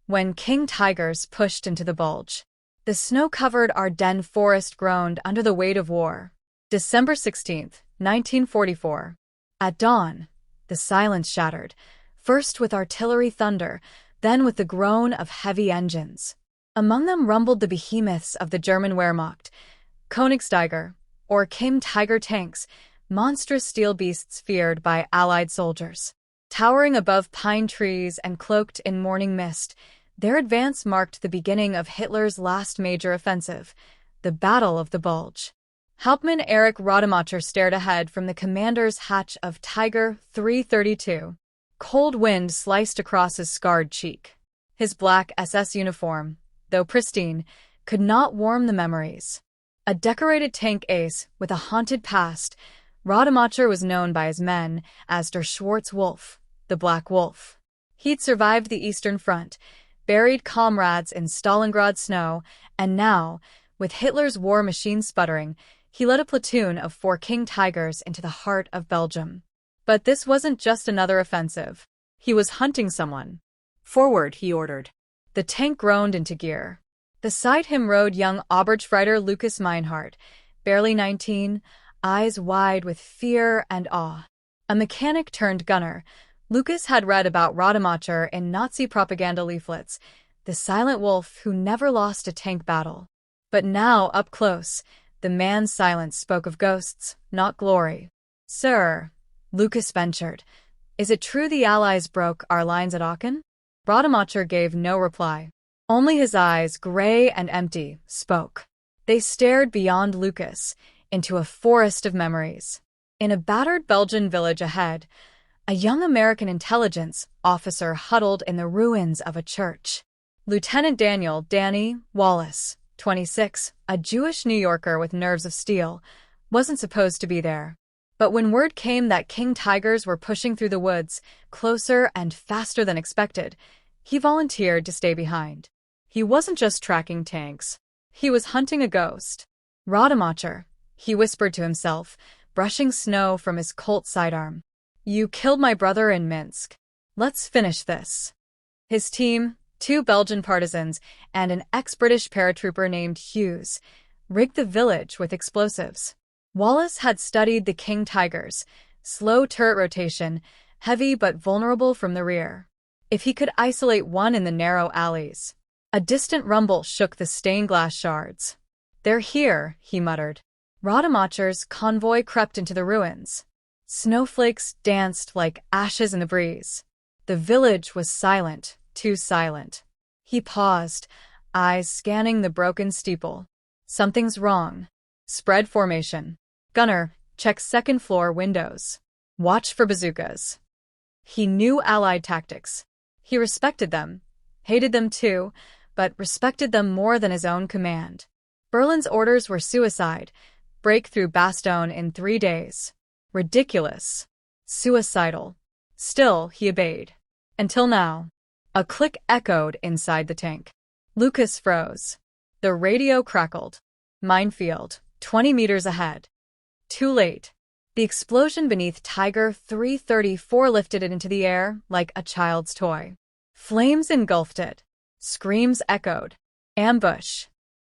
when king tigers pushed into the Bulge. The snow-covered Ardennes forest groaned under the weight of war. December 16, 1944. At dawn, the silence shattered, first with artillery thunder, then with the groan of heavy engines. Among them rumbled the behemoths of the German Wehrmacht, Königstiger, or King Tiger tanks, monstrous steel beasts feared by Allied soldiers. Towering above pine trees and cloaked in morning mist, their advance marked the beginning of Hitler's last major offensive, the Battle of the Bulge. Hauptmann Erich Rademacher stared ahead from the commander's hatch of Tiger 332. Cold wind sliced across his scarred cheek. His black SS uniform, though pristine, could not warm the memories. A decorated tank ace with a haunted past, Rademacher was known by his men as Der Schwarze Wolf, the Black Wolf. He'd survived the Eastern Front, buried comrades in Stalingrad snow, and now, with Hitler's war machine sputtering, he led a platoon of 4 King Tigers into the heart of Belgium. But this wasn't just another offensive. He was hunting someone. "Forward," he ordered. The tank groaned into gear. Beside him rode young Oberstreiter Lucas Meinhardt, barely 19, eyes wide with fear and awe. A mechanic turned gunner, Lucas had read about Rademacher in Nazi propaganda leaflets, the silent wolf who never lost a tank battle. But now, up close, the man's silence spoke of ghosts, not glory. "Sir," Lucas ventured, "is it true the Allies broke our lines at Aachen?" Rademacher gave no reply. Only his eyes, gray and empty, spoke. They stared beyond Lucas, into a forest of memories. In a battered Belgian village ahead, a young American intelligence officer huddled in the ruins of a church. Lieutenant Danny Wallace, 26, a Jewish New Yorker with nerves of steel, wasn't supposed to be there. But when word came that King Tigers were pushing through the woods, closer and faster than expected, he volunteered to stay behind. He wasn't just tracking tanks. He was hunting a ghost. "Rademacher," he whispered to himself, brushing snow from his Colt sidearm. "You killed my brother in Minsk. Let's finish this." His team, 2 Belgian partisans and an ex-British paratrooper named Hughes, rigged the village with explosives. Wallace had studied the King Tigers, slow turret rotation, heavy but vulnerable from the rear. If he could isolate one in the narrow alleys. A distant rumble shook the stained glass shards. "They're here," he muttered. Rademacher's convoy crept into the ruins. Snowflakes danced like ashes in the breeze. The village was silent, too silent. He paused, eyes scanning the broken steeple. "Something's wrong. Spread formation. Gunner, check second-floor windows. Watch for bazookas." He knew Allied tactics. He respected them, hated them too, but respected them more than his own command. Berlin's orders were suicide, break through Bastogne in 3 days. Ridiculous. Suicidal. Still, he obeyed. Until now. A click echoed inside the tank. Lucas froze. The radio crackled. Minefield, 20 meters ahead. Too late. The explosion beneath Tiger 334 lifted it into the air like a child's toy. Flames engulfed it. Screams echoed. Ambush.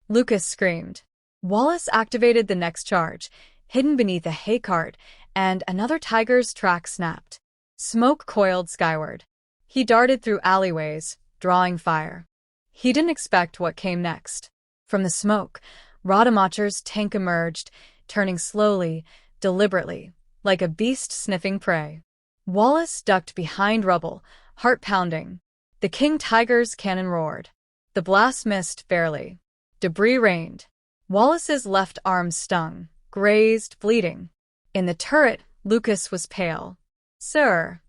Lucas screamed. Wallace activated the next charge, hidden beneath a hay cart, and another Tiger's track snapped. Smoke coiled skyward. He darted through alleyways, drawing fire. He didn't expect what came next. From the smoke, Rademacher's tank emerged, turning slowly, deliberately, like a beast sniffing prey. Wallace ducked behind rubble, heart pounding. The King Tiger's cannon roared. The blast missed barely. Debris rained. Wallace's left arm stung, grazed, bleeding. In the turret, Lucas was pale. "Sir,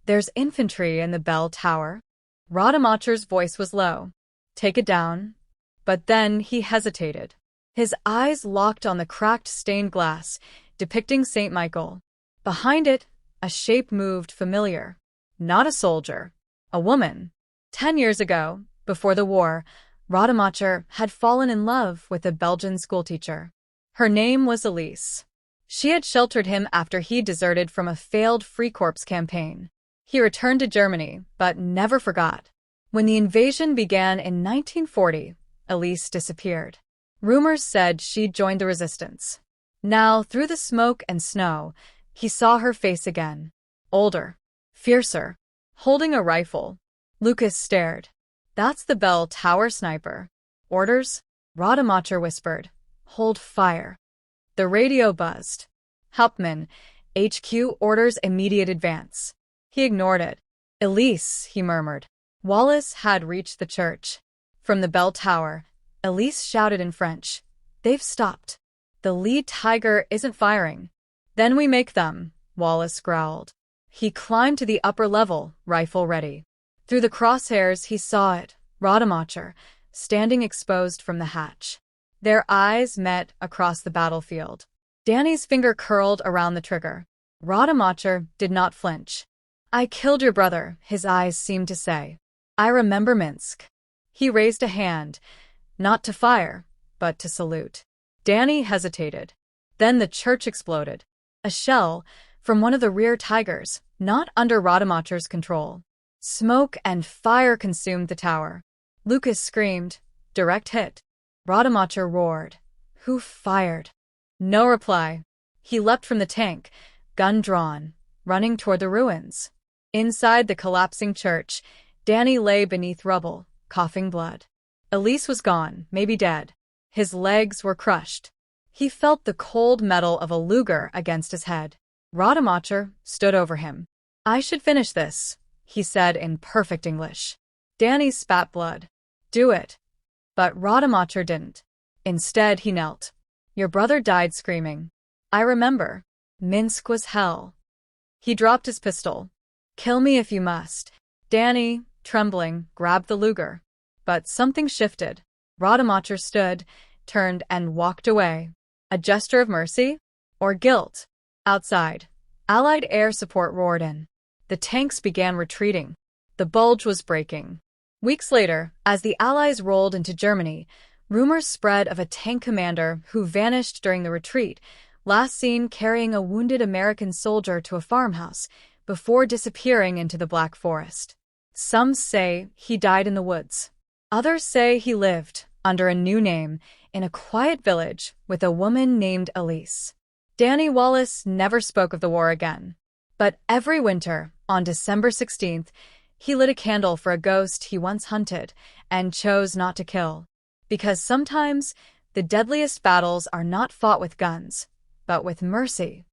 there's infantry in the bell tower." Rademacher's voice was low. "Take it down." But then he hesitated. His eyes locked on the cracked stained glass, depicting St. Michael. Behind it, a shape moved familiar. Not a soldier. A woman. 10 years ago, before the war, Rademacher had fallen in love with a Belgian schoolteacher. Her name was Elise. She had sheltered him after he deserted from a failed Free Corps campaign. He returned to Germany, but never forgot. When the invasion began in 1940, Elise disappeared. Rumors said she'd joined the resistance. Now, through the smoke and snow, he saw her face again. Older, fiercer, holding a rifle. Lucas stared. "That's the Bell Tower sniper." "Orders?" Rademacher whispered. "Hold fire." The radio buzzed. "Hauptmann, HQ orders immediate advance." He ignored it. "Elise," he murmured. Wallace had reached the church. From the bell tower, Elise shouted in French. "They've stopped. The lead tiger isn't firing." "Then we make them," Wallace growled. He climbed to the upper level, rifle ready. Through the crosshairs he saw it, Rademacher, standing exposed from the hatch. Their eyes met across the battlefield. Danny's finger curled around the trigger. Rademacher did not flinch. "I killed your brother," his eyes seemed to say. "I remember Minsk." He raised a hand, not to fire, but to salute. Danny hesitated. Then the church exploded. A shell from one of the rear tigers, not under Rademacher's control. Smoke and fire consumed the tower. Lucas screamed, "Direct hit." Rademacher roared. "Who fired?" No reply. He leapt from the tank, gun drawn, running toward the ruins. Inside the collapsing church, Danny lay beneath rubble, coughing blood. Elise was gone, maybe dead. His legs were crushed. He felt the cold metal of a Luger against his head. Rademacher stood over him. "I should finish this," he said in perfect English. Danny spat blood. "Do it." But Rademacher didn't. Instead, he knelt. "Your brother died screaming. I remember. Minsk was hell." He dropped his pistol. "Kill me if you must." Danny, trembling, grabbed the Luger. But something shifted. Rademacher stood, turned, and walked away. A gesture of mercy? Or guilt? Outside, Allied air support roared in. The tanks began retreating. The Bulge was breaking. Weeks later, as the Allies rolled into Germany, rumors spread of a tank commander who vanished during the retreat, last seen carrying a wounded American soldier to a farmhouse, before disappearing into the Black Forest. Some say he died in the woods. Others say he lived, under a new name, in a quiet village with a woman named Elise. Danny Wallace never spoke of the war again. But every winter, on December 16th, he lit a candle for a ghost he once hunted and chose not to kill. Because sometimes the deadliest battles are not fought with guns, but with mercy.